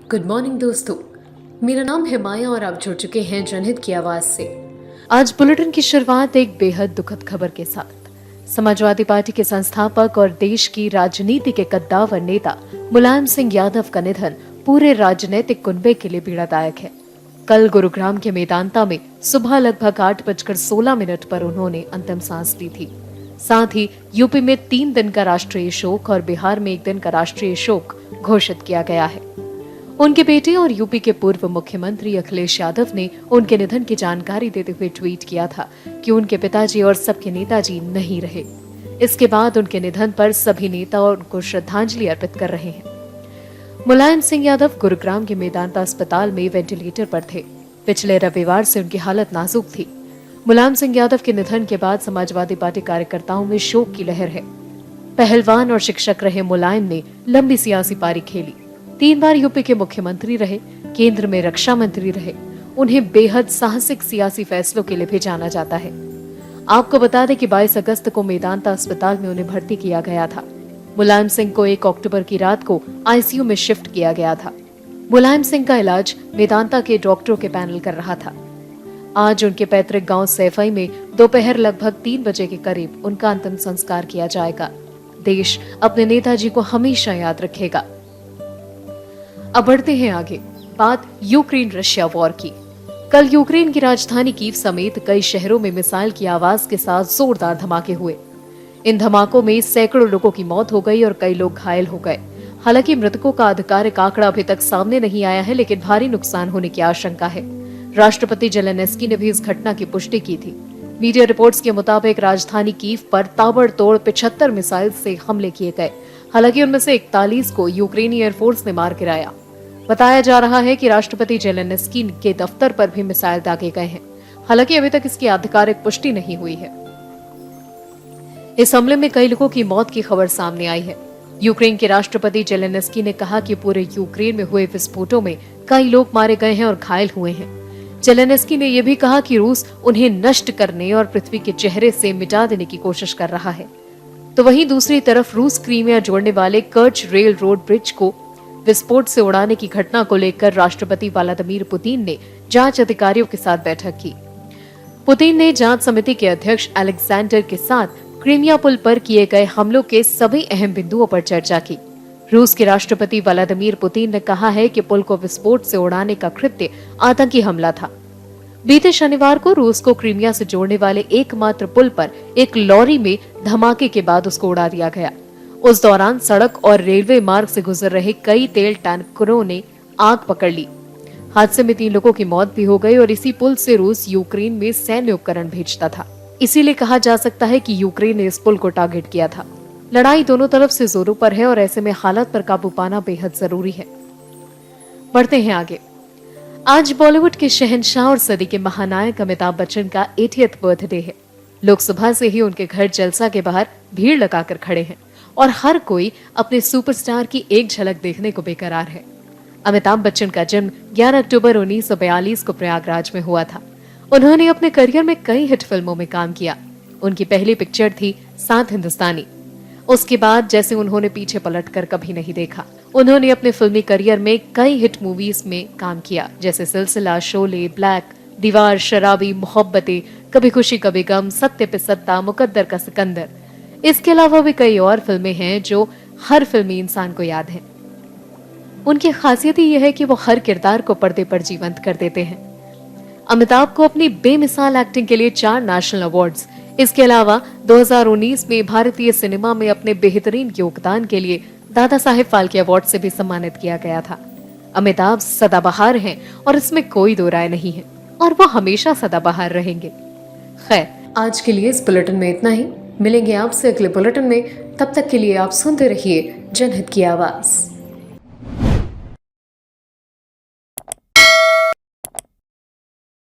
Good morning दोस्तों, मेरा नाम है माया और आप जुड़ चुके हैं जनहित की आवाज से। आज बुलेटिन की शुरुआत एक बेहद दुखद खबर के साथ। समाजवादी पार्टी के संस्थापक और देश की राजनीति के कद्दावर नेता मुलायम सिंह यादव का निधन पूरे राजनीतिक कुनबे के लिए पीड़ादायक है। कल गुरुग्राम के मेदांता में सुबह लगभग 8:16 पर उन्होंने अंतिम सांस ली थी। साथ ही यूपी में 3 दिन का राष्ट्रीय शोक और बिहार में 1 दिन का राष्ट्रीय शोक घोषित किया गया है। उनके बेटे और यूपी के पूर्व मुख्यमंत्री अखिलेश यादव ने उनके निधन की जानकारी देते हुए ट्वीट किया था कि उनके पिताजी और सबके नेताजी नहीं रहे। इसके बाद उनके निधन पर सभी नेता उनको श्रद्धांजलि अर्पित कर रहे हैं। मुलायम सिंह यादव गुरुग्राम के मेदांता अस्पताल में वेंटिलेटर पर थे। पिछले रविवार से उनकी हालत नाजुक थी। मुलायम सिंह यादव के निधन के बाद समाजवादी पार्टी कार्यकर्ताओं में शोक की लहर है। पहलवान और शिक्षक रहे मुलायम ने लंबी सियासी पारी खेली। 3 बार यूपी के मुख्यमंत्री रहे, केंद्र में रक्षा मंत्री रहे। उन्हें बेहद साहसिक सियासी फैसलों के लिए भी जाना जाता है। आपको बता दें कि 22 अगस्त को मेदांता अस्पताल में उन्हें भर्ती किया गया था। मुलायम सिंह को 1 अक्टूबर की रात को आईसीयू में शिफ्ट किया गया था। मुलायम सिंह का इलाज मेदांता के डॉक्टरों के पैनल कर रहा था। आज उनके पैतृक गांव सैफई में दोपहर लगभग 3 बजे के करीब उनका अंतिम संस्कार किया जाएगा। देश अपने नेताजी को हमेशा याद रखेगा। अब बढ़ते हैं आगे। बात यूक्रेन रशिया वॉर की। कल यूक्रेन की राजधानी कीव समेत कई शहरों में मिसाइल की आवाज के साथ जोरदार धमाके हुए। इन धमाकों में सैकड़ों लोगों की मौत हो गई और कई लोग घायल हो गए। हालांकि मृतकों का आधिकारिक आंकड़ा अभी तक सामने नहीं आया है, लेकिन भारी नुकसान होने की आशंका है। राष्ट्रपति जेलेंस्की ने भी इस घटना की पुष्टि की थी। मीडिया रिपोर्ट्स के मुताबिक राजधानी कीव पर ताबड़तोड़ 75 मिसाइल से हमले किए गए। हालांकि उनमें से 41 को यूक्रेनी एयरफोर्स ने मार गिराया। बताया जा रहा है कि राष्ट्रपति जेलेंस्की के दफ्तर पर भी मिसाइल दागे गए हैं। हालांकि अभी तक इसकी आधिकारिक पुष्टि नहीं हुई है। इस हमले में कई लोगों की मौत की खबर सामने आई है। यूक्रेन के राष्ट्रपति जेलेंस्की ने कहा कि पूरे यूक्रेन में हुए विस्फोटों में कई लोग मारे गए हैं और घायल हुए हैं। जेलेंस्की ने यह भी कहा कि रूस उन्हें नष्ट करने और पृथ्वी के चेहरे से मिटा देने की कोशिश कर रहा है। तो वहीं दूसरी तरफ रूस क्रीमिया जोड़ने वाले कर्च रेल रोड ब्रिज को विस्फोट से उड़ाने की घटना को लेकर राष्ट्रपति व्लादिमीर पुतिन ने जांच अधिकारियों के साथ बैठक की। पुतिन ने जांच समिति के अध्यक्ष अलेक्जेंडर के साथ क्रीमिया पुल पर किए गए हमलों के सभी अहम बिंदुओं पर चर्चा की। रूस के राष्ट्रपति व्लादिमीर पुतिन ने कहा है कि पुल को विस्फोट से उड़ाने का कृत्य आतंकी हमला था। बीते शनिवार को रूस को क्रीमिया से जोड़ने वाले एकमात्र पुल पर एक लॉरी में धमाके के बाद उसको उड़ा दिया गया। उस दौरान सड़क और रेलवे मार्ग से गुजर रहे कई तेल टैंकरों ने आग पकड़ ली। हादसे में 3 लोगों की मौत भी हो गई और इसी पुल से रूस यूक्रेन में सैन्य उपकरण भेजता था। इसीलिए कहा जा सकता है कि यूक्रेन ने इस पुल को टारगेट किया था। लड़ाई दोनों तरफ से जोरों पर है और ऐसे में हालात पर काबू पाना बेहद जरूरी है। बढ़ते हैं आगे। आज बॉलीवुड के शहंशाह और सदी के महानायक अमिताभ बच्चन का 80th बर्थडे है। लोग सुबह से ही उनके घर जलसा के बाहर भीड़ लगाकर खड़े हैं और हर कोई अपने सुपरस्टार की एक झलक देखने को बेकरार है। अमिताभ बच्चन का जन्म 11 अक्टूबर 1942 को प्रयागराज में हुआ था। उन्होंने अपने करियर में कई हिट फिल्मों में काम किया। उनकी पहली पिक्चर थी 7 हिंदुस्तानी। उसके बाद जैसे उन्होंने पीछे पलटकर कभी नहीं देखा। उन्होंने अपने फिल्मी करियर में कई हिट मूवीज में काम किया, जैसे सिलसिला, शोले, ब्लैक, दीवार, शराबी, मोहब्बतें, कभी खुशी कभी गम, सत्य पे सत्ता, मुकद्दर का सिकंदर। इसके अलावा भी कई और फिल्में हैं जो हर फिल्मी इंसान को याद हैं। उनकी खासियत ही यह है कि वो हर किरदार को पर्दे पर जीवंत कर देते हैं। अमिताभ को अपनी बेमिसाल एक्टिंग के लिए 4 नेशनल अवार्ड्स, इसके अलावा 2019 में भारतीय सिनेमा में अपने बेहतरीन योगदान के लिए दादा साहेब फाल्के अवार्ड से भी सम्मानित किया गया था। अमिताभ सदाबहार हैं और इसमें कोई दो राय नहीं है और वो हमेशा सदाबहार रहेंगे। खैर, आज के लिए इस बुलेटिन में इतना ही। मिलेंगे आपसे अगले बुलेटिन में। तब तक के लिए आप सुनते रहिए जनहित की आवाज।